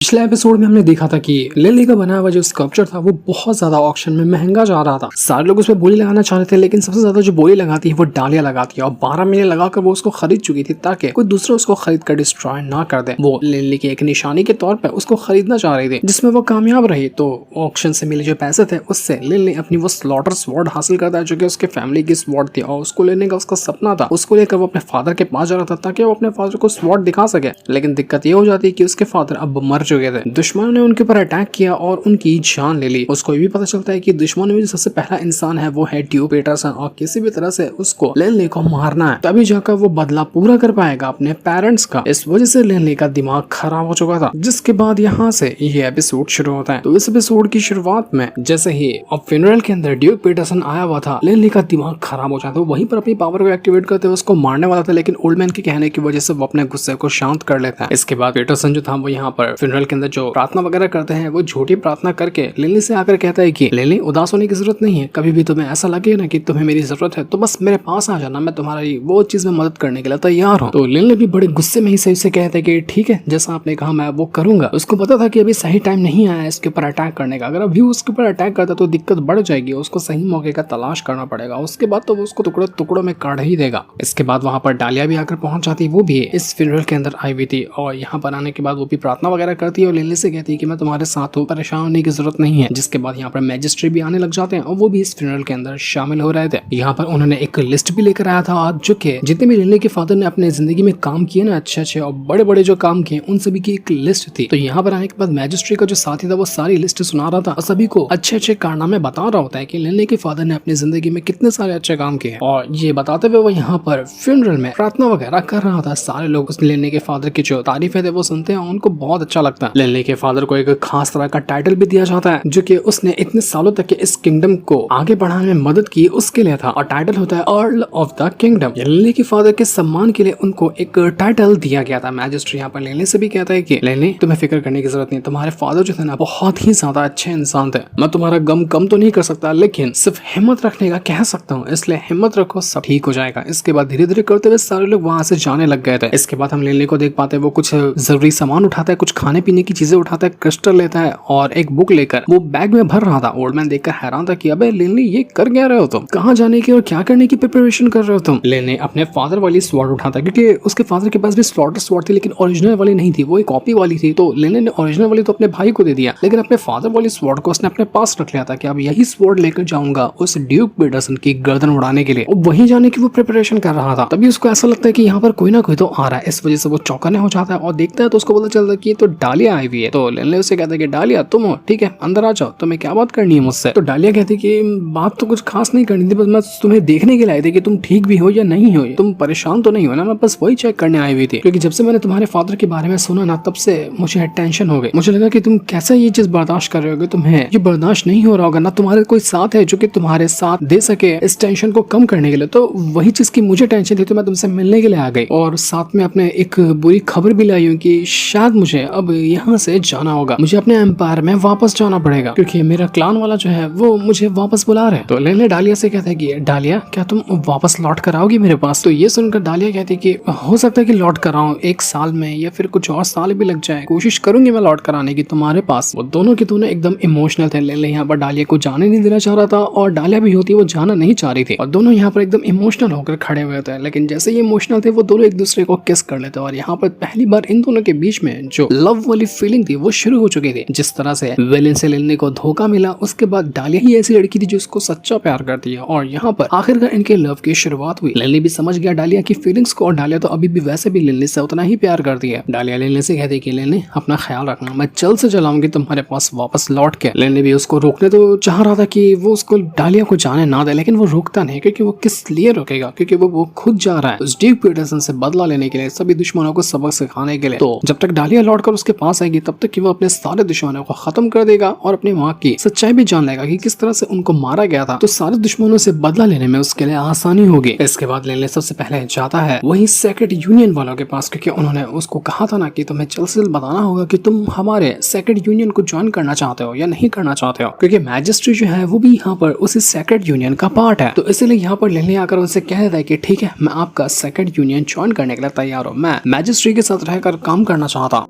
पिछले एपिसोड में हमने देखा था कि लिली का बनाया हुआ जो स्कल्पचर था वो बहुत ज्यादा ऑक्शन में महंगा जा रहा था। सारे लोग उसमें बोली लगाना चाह रहे थे, लेकिन सबसे ज्यादा जो बोली लगाती है वो डालिया लगाती है और 12 महीने लगाकर वो उसको खरीद चुकी थी ताकि कोई दूसरा उसको खरीद कर डिस्ट्रॉय ना कर दे। वो लिली की एक निशानी के तौर पर उसको खरीदना चाह रही थी, जिसमें वो कामयाब रही। तो ऑक्शन से मिले जो पैसे थे उससे लिली अपनी वो स्लॉटर स्वॉर्ड हासिल करता है जो कि उसके फैमिली की स्वॉर्ड थी और उसको लेने का उसका सपना था। उसको लेकर वो अपने फादर के पास जा रहा था ताकि वो अपने फादर को स्वॉर्ड दिखा सके, लेकिन दिक्कत ये हो जाती है कि उसके फादर अब मर चुके थे। दुश्मन ने उनके ऊपर अटैक किया और उनकी जान ले ली। उसको ये भी पता चलता है कि दुश्मन में जो सबसे पहला इंसान है वो है ड्यू पीटरसन और किसी भी तरह से उसको लिली को मारना है, तभी जाकर वो बदला पूरा कर पाएगा अपने पेरेंट्स का। इस वजह से लिली का दिमाग खराब हो चुका था, जिसके बाद यहाँ से ये एपिसोड शुरू होता है। तो इस एपिसोड की शुरुआत में जैसे ही अब फ्यूनरल के अंदर ड्यूक पीटरसन आया हुआ था, लिली का दिमाग खराब हो जाता है। वहीं पर अपनी पावर को एक्टिवेट करते हुए उसको मारने वाला था, लेकिन ओल्ड मैन के कहने की वजह से वो अपने गुस्से को शांत कर लेता है। इसके बाद पीटरसन जो था वो यहाँ पर फ्यूनरल के अंदर जो प्रार्थना वगैरह करते हैं वो झूठी प्रार्थना करके लिली से आकर कहता है कि लिली उदास होने की जरूरत नहीं है, कभी भी तुम्हें ऐसा लगे ना कि तुम्हें मेरी जरूरत है तो बस मेरे पास आ जाना, मैं तुम्हारी वो चीज में मदद करने के लिए तैयार हूँ। तो लिली भी बड़े गुस्से में ही सही से कहते हैं कि ठीक है, जैसा आपने कहा मैं वो करूंगा। उसको पता था कि अभी सही टाइम नहीं आया इसके ऊपर अटैक करने का, अगर अभी उसके ऊपर अटैक करता तो दिक्कत बढ़ जाएगी, उसको सही मौके का तलाश करना पड़ेगा, उसके बाद तो वो उसको टुकड़ों टुकड़ों में काट ही देगा। इसके बाद वहां पर डालिया भी आकर पहुंच जाती है, वो भी इस फ्यूनरल के अंदर आई हुई थी और यहाँ पर आने के बाद वो भी प्रार्थना वगैरह करती है और लिली से कहती है कि मैं तुम्हारे साथ हूँ, परेशान होने की जरूरत नहीं है। जिसके बाद यहाँ पर मैजिस्ट्रेट भी आने लग जाते हैं और वो भी इस फ्यूनरल के अंदर शामिल हो रहे थे। यहाँ पर उन्होंने एक लिस्ट भी लेकर आया था जो कि जितने भी लिली के फादर ने अपने जिंदगी में काम किए ना, अच्छे और बड़े बड़े जो काम किए उन सभी की एक लिस्ट थी। तो यहाँ पर आने के बाद मैजिस्ट्रेट का जो साथी था वो सारी लिस्ट सुना रहा था और सभी को अच्छे कारनामे बता रहा होता है कि लिली के फादर ने अपनी जिंदगी में कितने सारे अच्छे काम किए, और ये बताते हुए वो यहाँ पर फ्यूनरल में प्रार्थना वगैरह कर रहा था। सारे लोग उस लिली के फादर की जो तारीफें थे वो सुनते हैं, उनको बहुत अच्छा लगता है। लिली के फादर को एक खास तरह का टाइटल भी दिया जाता है जो कि उसने इतने सालों तक इस किंगडम को आगे बढ़ाने में मदद की उसके लिए था, और टाइटल होता है earl of the kingdom. Lily के फादर के सम्मान के लिए उनको एक टाइटल दिया गया था। मैजिस्ट्रेट यहाँ पर लिली से भी कहता है कि लिली तुम्हें फिक्र करने की जरूरत नहीं, तुम्हारे फादर जो थे ना बहुत ही ज्यादा अच्छे इंसान थे, मैं तुम्हारा गम कम तो नहीं कर सकता लेकिन सिर्फ हिम्मत रखने का कह सकता हूँ, इसलिए हिम्मत रखो, सब ठीक हो जाएगा। इसके बाद धीरे धीरे करते हुए सारे लोग वहां से जाने लग गए थे। इसके बाद हम लिली को देख पाते हैं वो कुछ जरूरी सामान उठाता है, कुछ खाने पीने की चीजें उठाता है, क्रिस्टल लेता है और एक बुक लेकर वो बैग में भर रहा था। ओल्ड मैन देखकर हैरान था कि अबे लिली ये कर क्या रहे हो तुम, कहाँ जाने की और क्या करने की प्रिपरेशन कर रहे हो तुम। लिली अपने फादर वाली स्वॉर्ड उठाता क्योंकि उसके फादर के पास भी स्लॉटर स्वॉर्ड थी, लेकिन ओरिजिनल वाली नहीं थी, वो एक कॉपी वाली थी। तो लिली ने ओरिजिनल वाली तो अपने भाई को दे दिया, लेकिन अपने फादर वाली स्वॉर्ड को उसने अपने पास रख लिया था कि अब यही स्वॉर्ड लेकर जाऊंगा उस ड्यूक पीटरसन की गर्दन उड़ाने के लिए। और वहीं जाने की वो प्रिपरेशन कर रहा था, तभी उसको ऐसा लगता है कि यहाँ पर कोई ना कोई तो आ रहा है। इस वजह से वो चौंकने हो जाता है और देखता है तो उसको पता चलता है कि तो डालिया आई हुई है। तो लिली उसे कहता है कि डालिया तुम हो, ठीक है अंदर आ जाओ, तुम्हें क्या बात करनी है मुझसे। तो डालिया कहती कि बात तो कुछ खास नहीं करनी थी, बस मैं तुम्हें देखने के लिए आई थी कि तुम ठीक भी हो या नहीं हो, तुम परेशान तो नहीं हो ना, मैं बस वही चेक करने आई हुई थी। क्योंकि जब से मैंने तुम्हारे फादर के बारे में सुना ना तब से मुझे टेंशन हो गई, मुझे लगा कि तुम कैसे ये चीज बर्दाश्त कर रहे हो, तुम्हें ये बर्दाश्त नहीं हो रहा होगा ना, तुम्हारे कोई साथ है जो कि तुम्हारे साथ दे सके इस टेंशन को कम करने के लिए। तो वही चीज की मुझे टेंशन थी, तो मैं तुमसे मिलने के लिए आ गई और साथ में अपने एक बुरी खबर भी लाई हूँ कि शायद मुझे अब यहाँ से जाना होगा, मुझे अपने एम्पायर में वापस जाना पड़ेगा क्योंकि मेरा क्लान वाला जो है वो मुझे वापस बुला रहे हैं। तो लिली डालिया से कहता है कि डालिया क्या तुम वापस लौट कर आओगी मेरे पास। तो ये सुनकर डालिया कहती है कि हो सकता है कि लौट कर आऊं 1 साल में या फिर कुछ और साल भी लग जाए, कोशिश करूंगी मैं लौट कर आने की तुम्हारे पास। वो दोनों के दोनों एकदम इमोशनल थे। लिली यहाँ पर डालिया को जाने नहीं देना चाह रहा था और डालिया भी होती वो जाना नहीं चाह रही थी, और दोनों यहाँ पर एकदम इमोशनल होकर खड़े हुए थे। लेकिन जैसे ये इमोशनल थे वो दोनों एक दूसरे को किस कर लेते और यहाँ पर पहली बार इन दोनों के बीच में जो लव वाली फीलिंग थी वो शुरू हो चुकी थी। जिस तरह से विलेन से लिली को धोखा मिला, उसके बाद डालिया ही ऐसी लड़की थी जो उसको सच्चा प्यार करती है और यहाँ पर आखिरकार इनके लव की शुरुआत हुई। लिली भी समझ गया डालिया की फीलिंग्स को और डालिया तो अभी भी वैसे भी लिली से उतना ही प्यार करती है। डालिया लिली से कहती है कि लिली अपना ख्याल रखना, मैं जल्द से जल्द आऊंगी तुम्हारे पास वापस लौट के। लिली भी उसको रोकने तो चाह रहा था कि वो उसको डालिया को जाने ना दे, लेकिन वो रोकता नहीं क्योंकि वो किस लिए रोकेगा, क्योंकि वो खुद जा रहा है उस ड्यूक पीटरसन से बदला लेने के लिए, सभी दुश्मनों को सबक सिखाने के लिए। तो जब तक डालिया लौटकर उसके पास आएगी तब तक कि वो अपने सारे दुश्मनों को खत्म कर देगा और अपनी माँ की सच्चाई भी जान लेगा कि किस तरह से उनको मारा गया था, तो सारे दुश्मनों से बदला लेने में उसके लिए आसानी होगी। इसके बाद लिली सबसे पहले जाता है वही सेक्रेट यूनियन वालों के पास, क्योंकि उन्होंने उसको कहा था ना कि तुम्हें जल्द से जल्द बताना होगा कि तुम हमारे सेक्रेट यूनियन को ज्वाइन करना चाहते हो या नहीं करना चाहते हो, क्योंकि मैजिस्ट्रेट जो है वो भी यहाँ पर उसी सेक्रेट यूनियन का पार्ट है। तो इसलिए यहाँ पर लिली आकर उनसे कह देता है कि ठीक है मैं आपका सेक्रेट यूनियन ज्वाइन करने के लिए तैयार हूँ, मैं मैजिस्ट्रेट के साथ रहकर काम करना चाहता हूँ।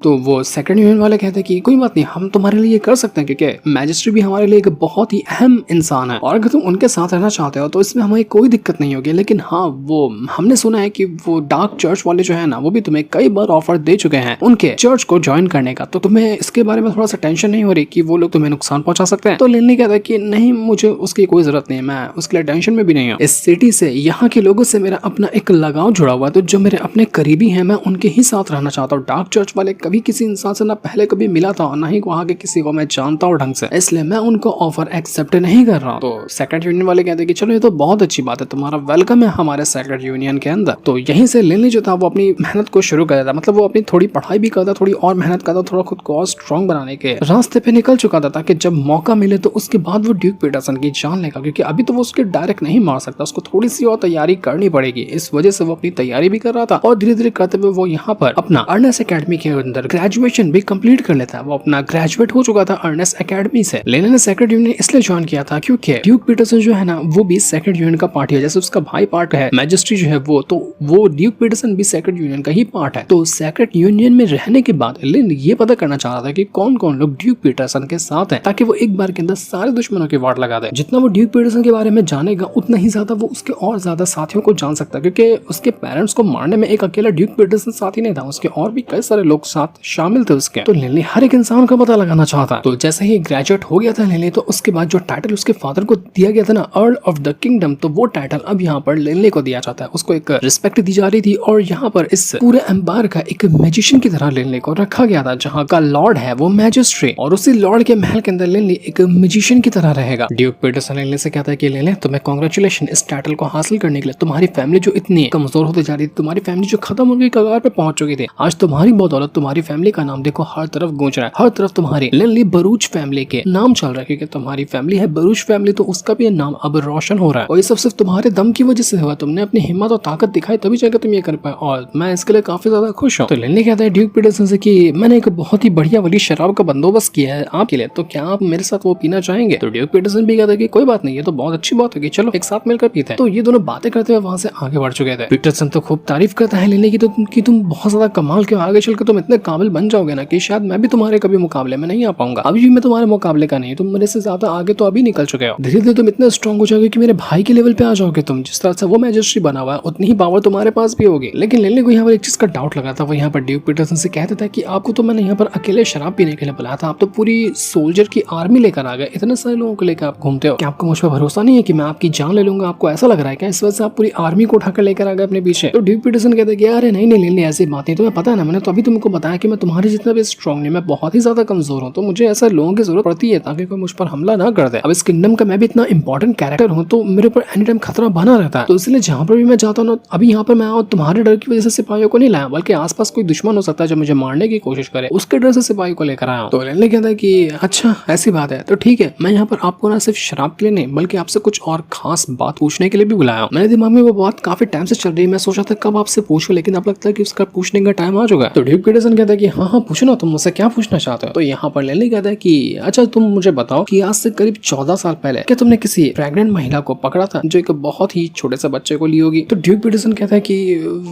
तो वो सेकंड यूनियन वाले कहते हैं कि कोई बात नहीं, हम तुम्हारे लिए कर सकते हैं, क्योंकि मैजिस्ट्री भी हमारे लिए एक बहुत ही अहम इंसान है और अगर तुम उनके साथ रहना चाहते हो तो इसमें हमें कोई दिक्कत नहीं होगी। लेकिन हाँ, वो हमने सुना है कि वो डार्क चर्च वाले जो है ना, वो भी तुम्हें कई बार ऑफर दे चुके हैं उनके चर्च को ज्वाइन करने का, तो तुम्हें इसके बारे में थोड़ा सा टेंशन नहीं हो रही कि वो लोग तुम्हें नुकसान पहुंचा सकते हैं। तो लिनली कहता है कि नहीं, मुझे उसकी कोई जरूरत नहीं है, मैं उसके लिए टेंशन में भी नहीं हूँ। इस सिटी से, यहाँ के लोगों से मेरा अपना एक लगाव जुड़ा हुआ है, तो जो मेरे अपने करीबी हैं मैं उनके ही साथ रहना चाहता हूँ। डार्क चर्च वाले कभी किसी इंसान से ना पहले कभी मिला था और ना ही वहाँ के किसी को मैं जानता हूँ ढंग से, इसलिए मैं उनको ऑफर एक्सेप्ट नहीं कर रहा हूँ। तो सेकंड यूनियन वाले कहते हैं कि चलो ये तो बहुत अच्छी बात है, तुम्हारा वेलकम है हमारे सेकंड यूनियन के अंदर। तो यहीं से लिनली जो था वो अपनी मेहनत को शुरू कर देता, मतलब वो अपनी थोड़ी पढ़ाई भी करता, थोड़ी और मेहनत करता, थोड़ा खुद को और स्ट्रॉन्ग बनाने के रास्ते पे निकल चुका था, ताकि जब मौका मिले तो उसके बाद वो ड्यूक पीटरसन की जान लेगा, क्योंकि अभी तो वो उसके डायरेक्ट नहीं मार सकता, उसको थोड़ी सी और तैयारी करनी पड़ेगी। इस वजह से वो अपनी तैयारी भी कर रहा था और धीरे धीरे करते हुए वो यहाँ पर अपना अर्नेस्ट एकेडमी के अंदर ग्रेजुएशन भी कंप्लीट कर लेता है। वो अपना ग्रेजुएट हो चुका था अर्नेस्ट एकेडमी से। लेने ने सेकंड यूनियन इसलिए ज्वाइन किया था क्योंकि ड्यूक पीटरसन जो है ना, वो भी सेकंड यूनियन का पार्ट है, जैसे उसका भाई पार्ट है मैजिस्ट्री जो है वो, तो वो ड्यूक पीटरसन भी सेकंड यूनियन का ही पार्ट है। तो सेकंड यूनियन में रहने के बाद लिन ये पता करना चाह रहा था कि कौन कौन लोग ड्यूक पीटरसन के साथ हैं, ताकि वो एक बार के अंदर सारे दुश्मनों की वाट लगा दे। जितना वो ड्यूक पीटरसन के बारे में जानेगा उतना ही ज्यादा वो उसके और ज्यादा साथियों को जान सकता है, क्योंकि उसके पेरेंट्स को मारने में एक अकेला ड्यूक पीटरसन साथ ही नहीं था, उसके और भी कई सारे लोग साथ शामिल थे उसके। तो लिनली हर एक इंसान का पता लगाना चाहता। तो जैसे ही ग्रेजुएट हो गया था लिनली, तो उसके बाद जो टाइटल उसके फादर को दिया गया था ना, अर्ल ऑफ द किंगडम, तो वो टाइटल अब यहाँ पर लिनली को दिया जाता है। उसको एक रिस्पेक्ट दी जा रही थी और यहाँ पर इस पूरे एम्पायर का एक मैजिशियन की तरह लिनली को रखा गया था, जहाँ का लॉर्ड है वो मैजिस्ट्री, और उसी लॉर्ड के महल के अंदर लिनली एक मैजिशियन की तरह रहेगा। ड्यूक पीटरसन लिनली से कहता है कि लिनली, तुम्हें कांग्रेचुलेशन इस टाइटल को हासिल करने के लिए। तुम्हारी फैमिली जो इतनी कमजोर होती जा रही थी, तुम्हारी फैमिली जो खत्म होने की कगार पे पहुंच चुकी थी, आज तुम्हारी बदौलत तुम्हारी फैमिली का नाम देखो हर तरफ गूंज रहा है, हर तरफ तुम्हारी लिनली बरूच फैमिली के नाम चल रहा है, क्योंकि तुम्हारी फैमिली है बरूच फैमिली, तो उसका भी नाम अब रोशन हो रहा है। और ये सब सिर्फ तुम्हारे दम की वजह से हुआ, तुमने अपनी हिम्मत और ताकत दिखाई तभी जाकर तुम ये कर पाए, और मैं इसके लिए काफी ज्यादा खुश हूँ। तो लिनली कहता है ड्यूक पीटरसन से कि मैंने एक बहुत ही बढ़िया वाली शराब का बंदोबस्त किया है आपके लिए, तो क्या आप मेरे साथ वो पीना चाहेंगे? तो ड्यूक पीटरसन भी कहता है कि कोई बात नहीं, ये तो बहुत अच्छी बात होगी, चलो एक साथ मिलकर पीते हैं। तो ये दोनों बातें करते हुए वहां से आगे बढ़ चुके थे। पीटरसन तो खूब तारीफ करता है लिनली की, तो कि तुम बहुत ज्यादा कमाल के, आगे चलकर तुम इतने काबिल बन जाओगे ना कि शायद मैं भी तुम्हारे कभी मुकाबले में नहीं आ पाऊंगा। अभी भी मैं तुम्हारे मुकाबले का नहीं, तुम मेरे से ज्यादा आगे तो अभी निकल चुके हो। धीरे धीरे तुम इतने स्ट्रॉन्ग हो जाओगे कि मेरे भाई के लेवल पे आ जाओगे तुम। जिस तरह से वो मैजिस्ट्री बना हुआ है उतनी ही पावर तुम्हारे पास भी होगी। लेकिन लिनली को यहाँ पर एक चीज का डाउट लगा था, वो यहाँ पर ड्यूक पीटरसन से कहता था कि आपको तो मैंने यहाँ पर अकेले शराब पीने के लिए बुलाया था, आप तो पूरी सोल्जर की आर्मी लेकर आ गए, इतने सारे लोगों को लेकर आप घूमते हो, क्या आपको मुझ पर भरोसा नहीं है कि मैं आपकी जान ले लूंगा? आपको ऐसा लग रहा है क्या इस वजह से आप पूरी आर्मी को उठाकर लेकर आ गए अपने पीछे? तो ड्यूक पीटरसन कहते हैं कि अरे नहीं नहीं लिनली, ऐसी बात नहीं, तुम्हें पता है ना, मैंने तो अभी तुमको बताया कि मैं तुम्हारे जितना भी स्ट्रॉन्ग नहीं, मैं बहुत ही ज्यादा कमजोर हूँ, तो मुझे ऐसे लोगों की जरूरत पड़ती है ताकि कोई मुझ पर हमला ना कर दे। अब इस किंगडम का मैं भी इतना इंपॉर्टेंट कैरेक्टर हूँ, तो मेरे ऊपर एनी टाइम खतरा बना रहता है, तो इसलिए जहाँ पर भी मैं जाता हूँ, अभी यहाँ पर मैं तुम्हारे डर की वजह से सिपाहियों को नहीं लाया, बल्कि आसपास कोई दुश्मन हो सकता है जो मुझे मारने की कोशिश करे, उसके डर से सिपाही को लेकर आया हूँ। तो लिनली कहता है कि अच्छा ऐसी बात है, तो ठीक है, मैं यहाँ पर आपको ना सिर्फ शराब के लिए नहीं बल्कि आपसे कुछ और खास बात पूछने के लिए भी बुलाया हूँ। मेरे दिमाग में वो बात काफी टाइम से चल रही है, मैं सोचा था कब आपसे पूछूं, लेकिन अब लगता है कि उसका पूछने का टाइम आ चुका है। तो ड्यूक पीटरसन कहता है कि हाँ हाँ पूछो ना, तुम मुझसे क्या पूछना चाहते हो? तो यहाँ पर लिनली कहता है कि अच्छा तुम मुझे बताओ कि आज से करीब 14 साल पहले क्या तुमने किसी प्रेग्नेंट महिला को पकड़ा था जो एक बहुत ही छोटे से बच्चे को ली होगी? तो ड्यूक पीटरसन कहता है कि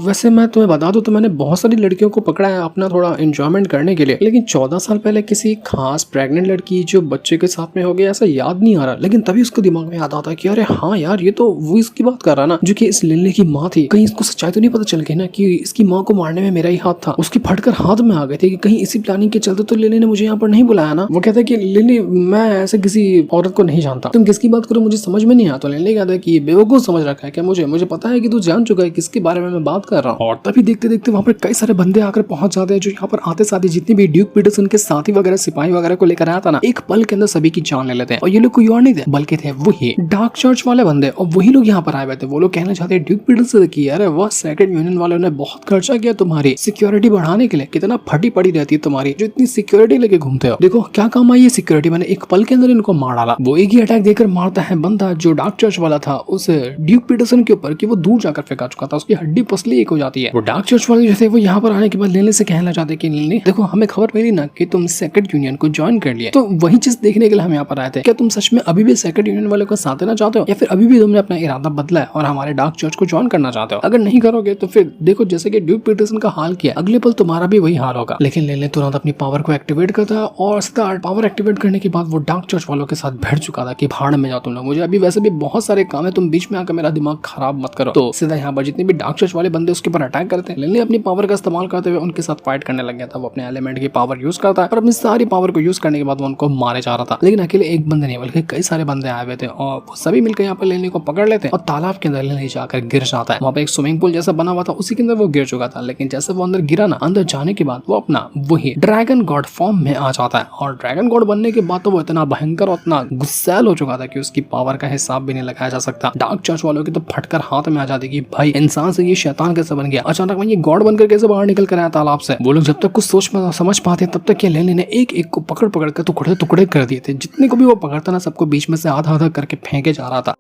वैसे मैं तुम्हें बता दूं तो मैंने बहुत सारी लड़कियों को पकड़ा है अपना थोड़ा एंजॉयमेंट करने के लिए, लेकिन 14 साल पहले किसी खास प्रेग्नेंट लड़की जो बच्चे के साथ में हो गई ऐसा याद नहीं आ रहा। लेकिन तभी उसको दिमाग में याद आता है कि अरे हाँ यार, ये तो वो इसकी बात कर रहा ना जो कि इस लिनली की माँ थी। कहीं इसको सच्चाई तो नहीं पता चल गई ना कि इसकी माँ को मारने में मेरा ही हाथ था? उसकी फटकर हाथ में आ गए थे कि कहीं इसी प्लानिंग के चलते तो लिनली ने मुझे यहाँ पर नहीं बुलाया ना? वो कहता है कि लिनली मैं ऐसे किसी औरत को नहीं जानता, तुम किसकी बात करो मुझे समझ में नहीं आता। लिनली कहता है कि बेवकूफ समझ रखा है क्या मुझे पता है कि तू जान चुका है किसके बारे में मैं बात कर रहा हूँ। और तभी देखते देखते वहाँ पर कई सारे बंदे आकर पहुंच जाते हैं, जो यहाँ पर आते साथ जितनी भी ड्यूक पीटरसन के साथी वगैरह सिपाही वगैरह को लेकर आया था ना, एक पल के अंदर सभी की जान ले लेते हैं। और ये लोग कोई और नहीं थे बल्कि थे वही डार्क चर्च वाले बंदे, और वही लोग यहाँ पर आए हुए थे। वो लोग कहना चाहते हैं ड्यूक पीटरसन की अरे वह सेकंड यूनियन वालों ने बहुत खर्चा किया तुम्हारी सिक्योरिटी बढ़ाने के लिए, कितना फटी पड़ी रहती है तुम्हारी जो इतनी सिक्योरिटी लेके घूमते हो, देखो क्या काम आई है सिक्योरिटी, मैंने एक पल के अंदर इनको मार डाला। वो एक ही अटैक देकर मारता है बंदा जो डार्क चर्च वाला था उस ड्यूक पीटरसन के ऊपर कि वो दूर जाकर फेंका चुका था, उसकी हड्डी पसली एक हो जाती है। वो डार्क चर्च वाले जो थे वो यहाँ पर आने के बाद लिनली से कहना चाहते कि लिनली देखो हमें खबर मिली ना कि तुम सेकंड यूनियन को ज्वाइन कर लिया, तो वही चीज देखने के लिए हम यहाँ पर आए थे। क्या तुम सच में अभी भी सेकंड यूनियन वाले को साथ देना चाहते हो या फिर अभी भी तुमने अपना इरादा बदला है और हमारे डार्क चर्च को ज्वाइन करना चाहते हो? अगर नहीं करोगे तो फिर देखो जैसे कि ड्यूक पीटरसन का हाल किया, अगले पल तुम्हारा भी वही वही हाल होगा। लेकिन लेने तुरंत अपनी पावर को एक्टिवेट करता है और सीधा पावर एक्टिवेट करने के बाद वो डार्क चर्च वालों के साथ भिड़ चुका था कि भाड़ में जाओ तुम लोग, मुझे अभी वैसे भी बहुत सारे काम है, तुम बीच में आकर मेरा दिमाग खराब मत करो। तो सीधा यहाँ पर जितने भी डार्क चर्च वाले बंदे उसके ऊपर अटैक करते हैं, लेने अपनी पावर का इस्तेमाल करते हुए उनके साथ फाइट करने लग गया था। वो अपने एलिमेंट की पावर यूज करता है और अपनी सारी पावर को यूज करने के बाद वो उनको मारे जा रहा था। लेकिन अकेले एक बंदे नहीं बल्कि कई सारे बंदे आए हुए थे और वो सभी मिलकर यहाँ पर लेने को पकड़ लेते हैं और तालाब के अंदर लेने जाकर गिर जाता है। वहाँ पे एक स्विमिंग पूल जैसा बना हुआ था, उसी के अंदर वो गिर चुका था। लेकिन जैसे वो अंदर गिरा ना, अंदर जाने के बाद वो अपना वही ड्रैगन गॉड फॉर्म में आ जाता है और ड्रैगन गॉड बनने के बाद तो वो इतना भयंकर और इतना गुस्सैल हो चुका था कि उसकी पावर का हिसाब भी नहीं लगाया जा सकता। डार्क चर्च वालों की तो फटकर हाथ में आ जाती कि भाई इंसान से ये शैतान कैसे बन गया, अचानक में ये गॉड बनकर कैसे बाहर निकल कर आया तालाब से। वो लोग जब तक कुछ सोच समझ पाते तब तक लेने ने एक एक को पकड़ पकड़ कर टुकड़े टुकड़े कर दिए थे। जितने को भी वो पकड़ता ना, सबको बीच में से आधा आधा करके फेंके जा रहा था।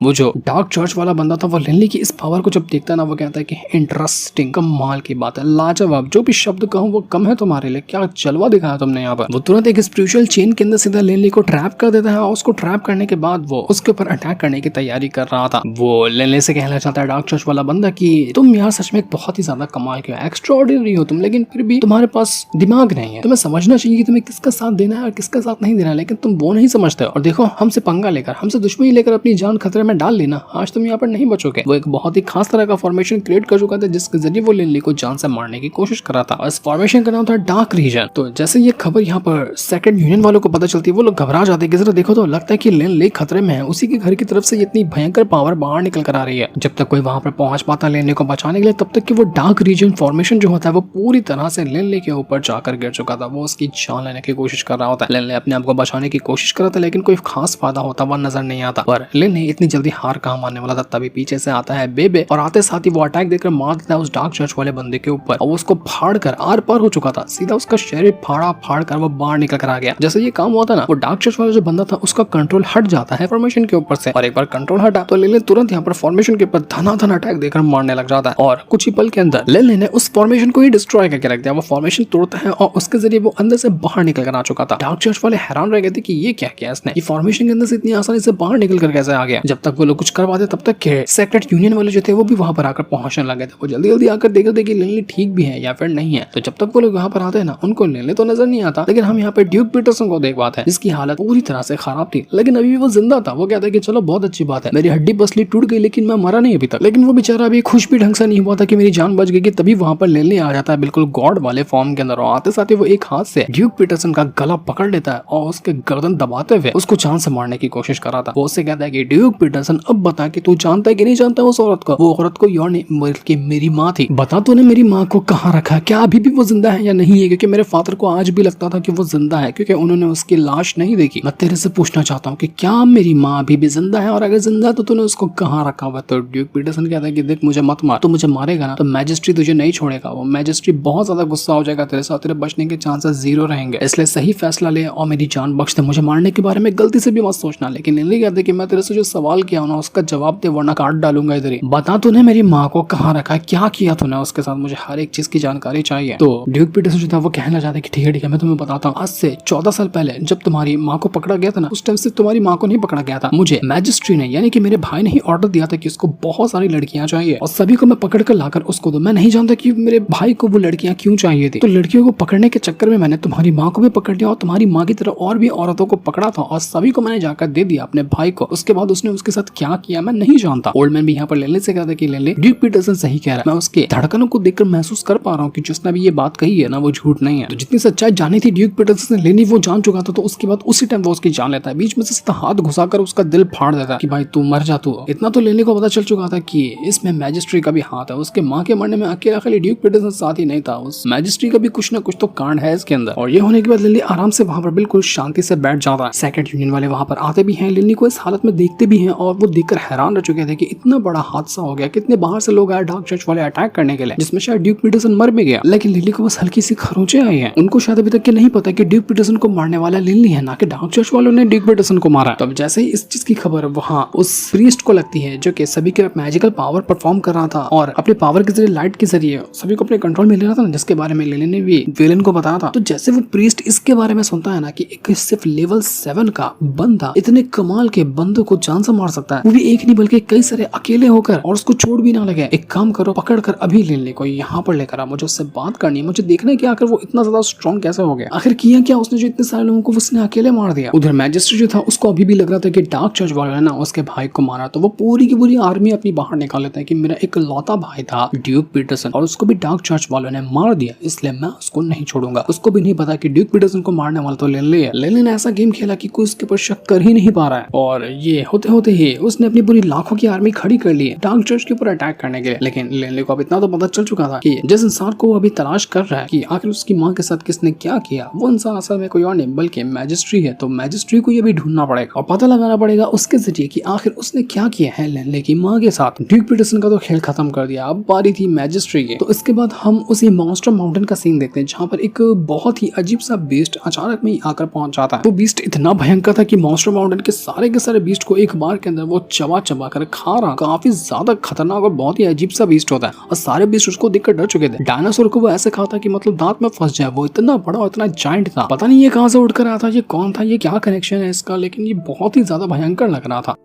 वो जो डार्क चर्च वाला बंदा था वो लिनली की इस पावर को जब देखता ना, वो कहता है कि इंटरेस्टिंग, कमाल की बात है, लाजवाब, जो भी शब्द कहूँ वो कम है तुम्हारे लिए, क्या जलवा दिखाया तुमने यहाँ पर। वो तुरंत एक स्पिरिचुअल चेन के अंदर सीधा लिनली को ट्रैप कर देता है और उसको ट्रैप करने के बाद वो उसके ऊपर अटैक करने की तैयारी कर रहा था। वो लिनली से कहना चाहता है डार्क चर्च वाला बंदा कि तुम यार सच में बहुत ही ज्यादा कमाल के हो, एक्स्ट्राऑर्डिनरी हो तुम, लेकिन फिर भी तुम्हारे पास दिमाग नहीं है। तुम्हें समझना चाहिए कि तुम्हें किसका साथ देना है और किसका साथ नहीं देना है, लेकिन तुम वो नहीं समझते हो। और देखो, हमसे पंगा लेकर, हमसे दुश्मनी लेकर अपनी जान खतरे में डाल लेना, आज तुम यहाँ पर नहीं बचोगे। वो एक बहुत ही खास तरह का फॉर्मेशन क्रिएट कर चुका था जिसके जरिए वो लिनली को जान से मारने की कोशिश कर रहा था और इस फॉर्मेशन का नाम था डार्क रीजन। तो जैसे ये खबर यहाँ पर सेकंड यूनियन वालों को पता चलती है, वो लोग घबरा जाते हैं कि जरा देखो तो लगता है कि लिनली खतरे में है, उसी के घर की तरफ से इतनी भयंकर पावर बाहर निकल कर आ रही है। जब तक कोई वहां पर पहुंच पाता लिनली को बचाने के लिए, तब तक कि वो डार्क रीजन फॉर्मेशन जो होता है वो पूरी तरह से लिनली के ऊपर जाकर गिर चुका था। वो उसकी जान लेने की कोशिश कर रहा होता है। लिनली अपने आप को बचाने की कोशिश कर रहा था, लेकिन कोई खास फायदा होता हुआ नजर नहीं आता। पर लिनली इतनी जल्दी हार कहाँ मानने वाला था। तभी पीछे से आता है बेबे और आते साथ ही वो अटैक देकर मार देता है उस डार्क चर्च वाले बंदे के ऊपर और उसको फाड़ कर आर पार हो चुका था। सीधा उसका शरीर फाड़ा फाड़ कर वो बाहर निकल कर आ गया। जैसे ये काम हुआ था ना, वो डार्क चर्च वाला जो बंदा था उसका कंट्रोल हट जाता है फॉर्मेशन के ऊपर से, और एक बार कंट्रोल हटा तो लेले तुरंत यहाँ पर फॉर्मेशन के ऊपर धनाधन अटैक देकर मारने लग जाता है और कुछ ही पल के अंदर लेले ने उस फॉर्मेशन को ही डिस्ट्रॉय करके रख दिया। वो फॉर्मेशन तोड़ता है और उसके जरिए वो अंदर से बाहर निकल कर आ चुका था। डार्क चर्च वाले हैरान रह गए थे कि ये क्या किया इसने, ये फॉर्मेशन के अंदर से इतनी आसानी से बाहर निकल कर कैसे आ गया। जब तक वो लोग कुछ करवाते तब तक सेक्रेट यूनियन वाले जो थे वो भी वहां पर आकर पहुंचने लगे थे। वो जल्दी जल्दी आकर देखते थे कि लिनली ठीक भी है या फिर नहीं है। तो जब तक वो लोग यहाँ पर आते हैं ना, उनको लिनली तो नजर नहीं आता, लेकिन हम यहाँ पे ड्यूक पीटरसन को देख पाते हैं जिसकी हालत पूरी तरह से खराब थी, लेकिन अभी भी वो जिंदा था। वो कहता है कि चलो बहुत अच्छी बात है, मेरी हड्डी पसली टूट गई लेकिन मैं मरा नहीं अभी तक। लेकिन वो बेचारा अभी खुश भी ढंग से नहीं हुआ था कि मेरी जान बच गई कि तभी वहां पर लिनली आ जाता है बिल्कुल गॉड वाले फॉर्म के अंदर और आते साथ ही वो एक हाथ से ड्यूक पीटरसन का गला पकड़ लेता है और उसके गर्दन दबाते हुए उसको जान से मारने की कोशिश कर रहा था। वो उससे कहता है कि ड्यूक पीटरसन अब बता कि तू जानता है कि नहीं जानता उस औरत को। वो औरत को यार नहीं बल्कि मेरी माँ थी, बता तूने मेरी माँ को कहाँ रखा, क्या अभी भी वो जिंदा है या नहीं है, क्योंकि मेरे फादर को आज भी लगता था कि वो जिंदा है क्योंकि उन्होंने उसकी लाश नहीं देखी। मैं तेरे से पूछना चाहता हूँ कि क्या मेरी माँ अभी भी जिंदा है, और अगर जिंदा है तो तूने उसको कहाँ रखा हुआ। तो ड्यूक पीटरसन कहता है कि देख मुझे मत मार, तो मुझे मारेगा ना तो मैजिस्ट्री तुझे नहीं छोड़ेगा, वो मैजिस्ट्री बहुत ज्यादा गुस्सा हो जाएगा तेरे साथ, तेरे बचने के चांसेस जीरो रहेंगे, इसलिए सही फैसला ले और मेरी जान बख्श दे, मुझे मारने के बारे में गलती से भी मत सोचना। लेकिन लिनली कहते कि मैं तेरे से जो सवाल किया ना उसका जवाब दे वरना काट डालूंगा इधर ही। बता तूने मेरी माँ को कहाँ रखा, क्या किया तूने उसके साथ, मुझे हर एक चीज की जानकारी चाहिए। तो ड्यूक पीटरसन जो था वो कहना चाहता है कि ठीक है मैं तुम्हें बताता हूँ। आज से 14 साल पहले जब तुम्हारी माँ को पकड़ा गया था ना, उस टाइम से तुम्हारी माँ को नहीं पकड़ा गया था, मुझे मैजिस्ट्री ने यानी कि मेरे भाई ने ही ऑर्डर दिया था कि उसको बहुत सारी लड़कियां चाहिए और सभी को मैं पकड़ कर लाकर उसको दो। मैं नहीं जानता कि मेरे भाई को वो लड़कियां क्यों चाहिए थी, तो लड़कियों को पकड़ने के चक्कर में मैंने तुम्हारी माँ को भी पकड़ लिया और तुम्हारी माँ की तरह और भी औरतों को पकड़ा था और सभी को मैंने जाकर दे दिया अपने भाई को। उसके बाद उसने उसके साथ क्या किया मैं नहीं जानता। ओल्ड मैन भी यहाँ पर लेने से कहता कि ले ड्यूक पीटरसन सही कह रहा है, मैं उसके धड़कनों को देखकर महसूस कर पा रहा हूँ कि जिसने भी ये बात कही है ना वो झूठ नहीं है। तो जितनी सच्चाई जानी थी ड्यूक पीटरसन ने लेनी वो जान चुका था, तो उसके बाद उसी टाइम वो उसकी जान लेता है, बीच में से सीधा हाथ घुसाकर उसका दिल फाड़ देता है कि भाई तू मर जा तू। इतना तो लेने को पता चल चुका था कि इसमें मैजिस्ट्री का भी हाथ है, उसके माँ के मरने में अकेला खाली ड्यूक पीटरसन साथ ही नहीं था, उस मैजिस्ट्री का भी कुछ ना कुछ तो कांड है इसके अंदर। और ये होने के बाद लिली आराम से वहां पर बिल्कुल शांति से बैठ जाता है। सेकंड यूनियन वाले वहां पर आते भी हैं, लिली को इस हालत में देखते भी हैं और वो देखकर हैरान रह चुके थे कि इतना बड़ा हादसा हो गया, कितने बाहर से लोग आए डार्क चर्च वाले अटैक करने के लिए, जिसमें शायद ड्यूक पीटरसन मर भी गया, लेकिन लिली को बस हल्की सी खरोंचे आई है। उनको शायद अभी तक के नहीं पता कि ड्यूक पीटरसन को मारने वाला लिली है, ना कि डार्क चर्च वालों ने ड्यूक पीटरसन को मारा। तो जैसे ही इस चीज की खबर वहाँ उस प्रीस्ट को लगती है जो कि सभी के मैजिकल पावर परफॉर्म कर रहा था और अपने पावर के जरिए लाइट के जरिए सभी को अपने कंट्रोल में ले रहा था ना, जिसके बारे में लिली ने भी विलेन को बताया था। तो जैसे वो प्रीस्ट इसके बारे में सुनता है ना कि एक सिर्फ लेवल 7 का बंदा इतने कमाल के बंदों को जान से मार सकता है, वो भी एक नहीं बल्कि कई सारे अकेले होकर, और उसको चोट भी ना लगे। एक काम करो, पकड़ कर अभी लेने को यहाँ पर लेकर आ, मुझे उससे बात करनी है, मुझे देखना है कि आखिर वो इतना ज्यादा स्ट्रॉन्ग कैसे हो गया, आखिर किया क्या उसने जो इतने सारे लोगों को उसने अकेले मार दिया। उधर मैजिस्ट्रेट जो था उसको अभी भी लग रहा था कि डार्क चर्च वालों ने ना उसके भाई को मारा, तो वो पूरी की पूरी आर्मी अपनी बाहर निकाल लेता है कि मेरा एक लौता भाई था ड्यूक पीटरसन और उसको भी डार्क चर्च वालों ने मार दिया, इसलिए मैं उसको नहीं छोड़ूंगा। उसको भी नहीं पता कि ड्यूक पीटरसन को मारने वाला तो लेनली है। लेनली ने ऐसा गेम खेला कि कोई उसके ऊपर शक कर ही नहीं पा रहा है, और ये होते होते ही उसने अपनी पूरी लाखों की आर्मी खड़ी कर ली है डार्क चर्च के ऊपर अटैक करने के लिए। लेकिन लेनली को अब इतना तो पता चल चुका था कि जिस इंसान को अभी तलाश कर रहा है कि आखिर उसकी माँ के साथ किसने क्या किया, वो इंसान असल में कोई और नहीं बल्कि मैजिस्ट्री है। तो मैजिस्ट्री को ये भी ढूंढना पड़ेगा और पता लगाना पड़ेगा उसके जरिए कि आखिर उसने क्या किया है लेनली की माँ के साथ। ड्यूक पीटरसन का तो खेल खत्म कर दिया, अब बारी थी मैजिस्ट्री की। तो इसके बाद हम उसी मॉन्स्टर माउंटेन का सीन देखते हैं जहाँ पर एक बहुत ही अजीब सा बीस्ट अचानक में ही आकर पहुंच जाता है। वो बीस्ट इतना भयंकर था कि मॉन्स्टर माउंटेन के सारे बीस्ट को एक बार के अंदर वो चबा चबा कर खा रहा। काफी ज्यादा खतरनाक और बहुत ही अजीब सा बीस्ट होता है और सारे बीस्ट उसको देखकर डर चुके थे। डायनासोर को वो ऐसे खाता कि मतलब दांत में फंस जाए, वो इतना बड़ा और इतना जायंट था। पता नहीं ये कहां से उठकर आया था, ये कौन था, ये क्या कनेक्शन है इसका, लेकिन ये बहुत ही ज्यादा भयंकर लग रहा था।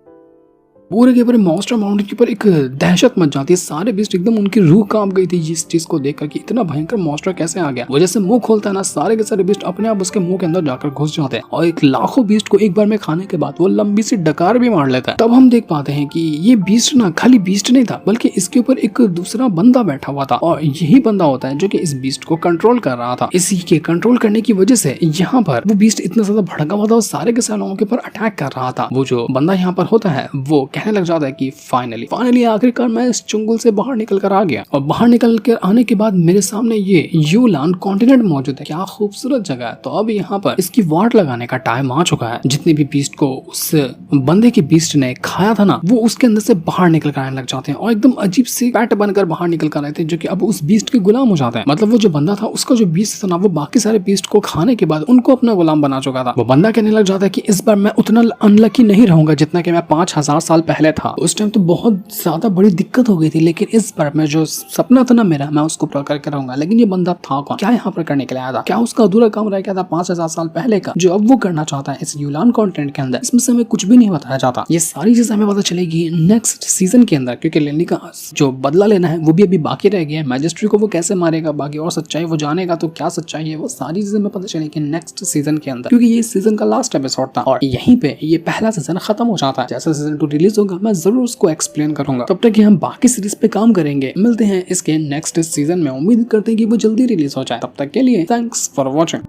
पूरे के पूरे मॉन्स्टर माउंटेन के ऊपर एक दहशत मच जाती है। सारे बीस्ट एकदम उनकी रूह कांप गई थी इस चीज को देखकर कि इतना भयंकर मॉन्स्टर कैसे आ गया। वो जैसे मुंह खोलता है ना, सारे के सारे बीस्ट अपने आप उसके मुंह के अंदर जाकर घुस जाते हैं और एक लाखों बीस्ट को एक बार में खाने के बाद वो लंबी सी डकार भी मार लेता है। तब हम देख पाते हैं कि ये बीस्ट ना खाली बीस्ट नहीं था बल्कि इसके ऊपर एक दूसरा बंदा बैठा हुआ था और यही बंदा होता है जो कि इस बीस्ट को कंट्रोल कर रहा था। इसी के कंट्रोल करने की वजह से यहाँ पर वो बीस्ट इतना ज्यादा भड़का हुआ था और सारे के सारे लोगों के ऊपर अटैक कर रहा था। वो जो बंदा यहाँ पर होता है वो कहने लग जाता है कि फाइनली आखिरकार मैं इस चुंगल से बाहर निकल कर आ गया, और बाहर निकल कर आने के बाद मेरे सामने ये यूलान कॉन्टिनेंट मौजूद है। क्या खूबसूरत जगह है। तो अब यहाँ पर इसकी वाट लगाने का टाइम आ चुका है। जितने भी बीस्ट को उस बंदे के बीस्ट ने खाया था ना, वो उसके अंदर से बाहर निकल कर आने लग जाते हैं और एकदम अजीब सी पैट बनकर बाहर निकल कर आए थे जो कि अब उस बीस्ट के गुलाम हो जाते हैं। मतलब वो जो बंदा था उसका जो बीस्ट था ना, वो बाकी सारे बीस्ट को खाने के बाद उनको अपना गुलाम बना चुका था। वो बंदा कहने लग जाता है कि इस बार मैं उतना अनलकी नहीं रहूंगा जितना कि मैं 5000 साल पहले था। उस टाइम तो बहुत ज्यादा बड़ी दिक्कत हो गई थी, लेकिन इस बार मैं जो सपना था ना मेरा, मैं उसको पूरा करके रहूंगा। लेकिन ये बंदा था कौन, क्या यहाँ पर करने के लिए आया था, क्या उसका अधूरा काम रह गया था 5000 साल पहले का जो अब वो करना चाहता है इस यूलान कॉन्टिनेंट के अंदर। इसमें से हमें कुछ भी नहीं बताया जाता। ये सारी चीजें हमें पता चलेगी नेक्स्ट सीजन के अंदर, क्योंकि लेनी का जो बदला लेना है वो भी अभी बाकी रह गया है। मैजिस्ट्री को वो कैसे मारेगा, बाकी और सच्चाई वो जानेगा, तो क्या सच्चाई है वो सारी चीजें हमें पता चलेगी नेक्स्ट सीजन के अंदर, क्योंकि ये सीजन का लास्ट एपिसोड था और यहीं पे ये पहला सीजन खत्म हो जाता है। जैसे सीजन 2 रिलीज होगा मैं जरूर उसको एक्सप्लेन करूंगा। तब तक हम बाकी सीरीज पे काम करेंगे। मिलते हैं इसके नेक्स्ट सीजन में। उम्मीद करते हैं कि वो जल्दी रिलीज हो जाए। तब तक के लिए थैंक्स फॉर वॉचिंग।